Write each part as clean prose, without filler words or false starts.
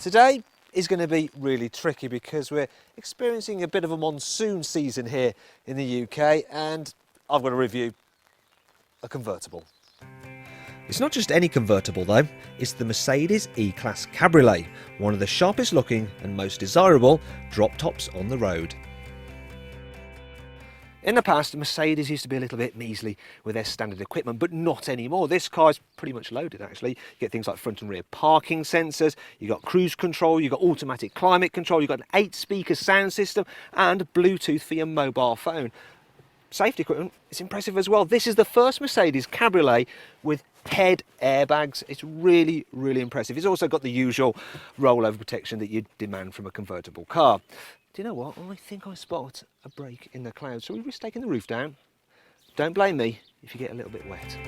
Today is going to be really tricky because we're experiencing a bit of a monsoon season here in the UK, and I've got to review a convertible. It's not just any convertible though, it's the Mercedes E-Class Cabriolet, one of the sharpest looking and most desirable drop tops on the road. In the past, Mercedes used to be a little bit measly with their standard equipment, but not anymore. This car is pretty much loaded actually. You get things like front and rear parking sensors, you've got cruise control, you've got automatic climate control, you've got an 8-speaker sound system and Bluetooth for your mobile phone. Safety equipment is impressive as well. This is the first Mercedes Cabriolet with head airbags. It's really, really impressive. It's also got the usual rollover protection that you'd demand from a convertible car. Do you know what? I think I spot a break in the clouds. Shall we risk taking the roof down? Don't blame me if you get a little bit wet.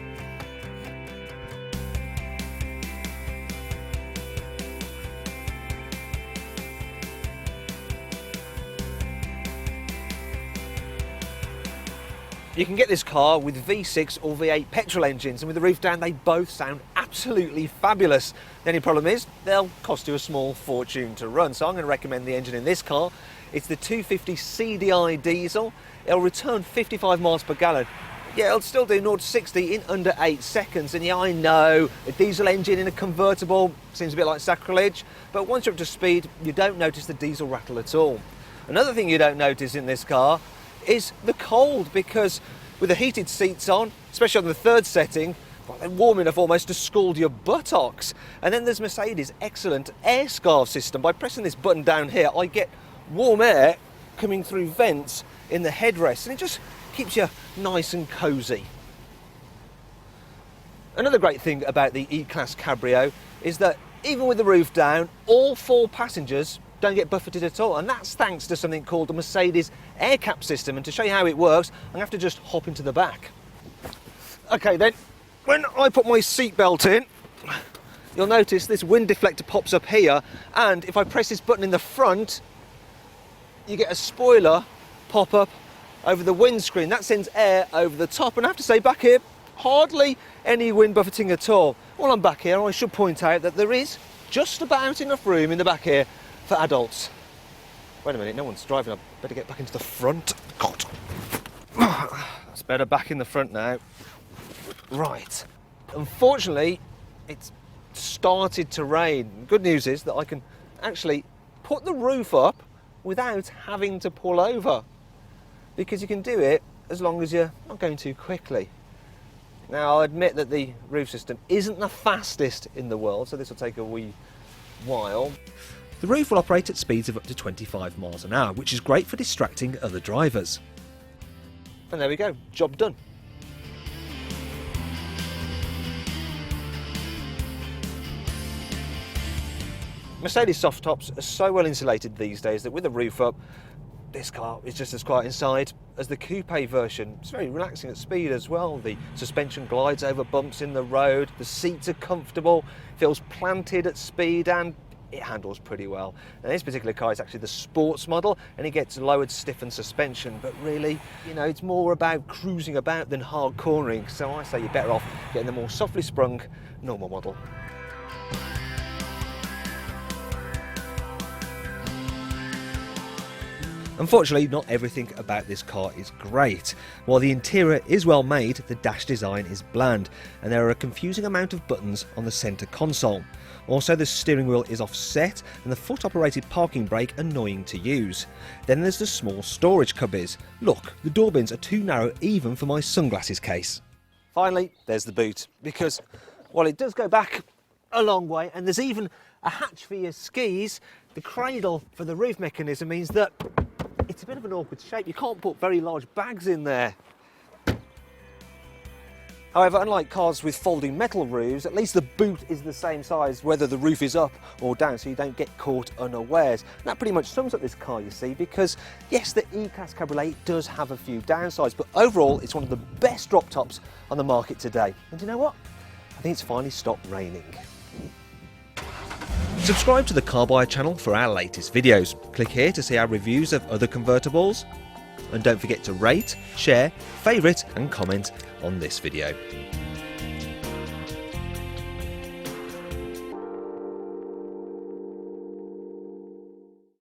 You can get this car with V6 or V8 petrol engines, and with the roof down they both sound absolutely fabulous. The only problem is they'll cost you a small fortune to run, so I'm going to recommend the engine in this car. It's the 250 CDI diesel. It'll return 55 miles per gallon. Yeah, it'll still do 0 to 60 in under 8 seconds, and yeah, I know a diesel engine in a convertible seems a bit like sacrilege, but once you're up to speed you don't notice the diesel rattle at all. Another thing you don't notice in this car is the cold, because with the heated seats on, especially on the third setting, well, they're warm enough almost to scald your buttocks. And then there's Mercedes' excellent air scarf system. By pressing this button down here, I get warm air coming through vents in the headrest, and it just keeps you nice and cosy. Another great thing about the E-Class Cabrio is that even with the roof down, all 4 passengers don't get buffeted at all, and that's thanks to something called the Mercedes air cap system. And to show you how it works, I'm going to have to just hop into the back. Okay then, when I put my seatbelt in, you'll notice this wind deflector pops up here, and if I press this button in the front, you get a spoiler pop up over the windscreen. That sends air over the top, and I have to say, back here, hardly any wind buffeting at all. While I'm back here, I should point out that there is just about enough room in the back here for adults. Wait a minute, no one's driving. I better get back into the front. God. That's better, back in the front now. Right. Unfortunately, it's started to rain. Good news is that I can actually put the roof up without having to pull over, because you can do it as long as you're not going too quickly. Now, I'll admit that the roof system isn't the fastest in the world, so this will take a wee while. The roof will operate at speeds of up to 25 miles an hour, which is great for distracting other drivers. And there we go, job done. Mercedes soft tops are so well insulated these days that with the roof up, this car is just as quiet inside as the coupe version. It's very relaxing at speed as well. The suspension glides over bumps in the road, the seats are comfortable, feels planted at speed, and it handles pretty well. Now, this particular car is actually the sports model, and it gets lowered stiffened suspension, but really, you know, it's more about cruising about than hard cornering, so I say you're better off getting the more softly sprung normal model. Unfortunately, not everything about this car is great. While the interior is well made, the dash design is bland, and there are a confusing amount of buttons on the centre console. Also, the steering wheel is offset, and the foot-operated parking brake annoying to use. Then there's the small storage cubbies. Look, the door bins are too narrow even for my sunglasses case. Finally, there's the boot, because while it does go back a long way, and there's even a hatch for your skis, the cradle for the roof mechanism means that it's a bit of an awkward shape. You can't put very large bags in there. However, unlike cars with folding metal roofs, at least the boot is the same size whether the roof is up or down, so you don't get caught unawares. And that pretty much sums up this car, you see, because yes, the E-Class Cabriolet does have a few downsides, but overall it's one of the best drop tops on the market today. And you know what? I think it's finally stopped raining. Subscribe to the Car Buyer channel for our latest videos. Click here to see our reviews of other convertibles. And don't forget to rate, share, favourite and comment on this video.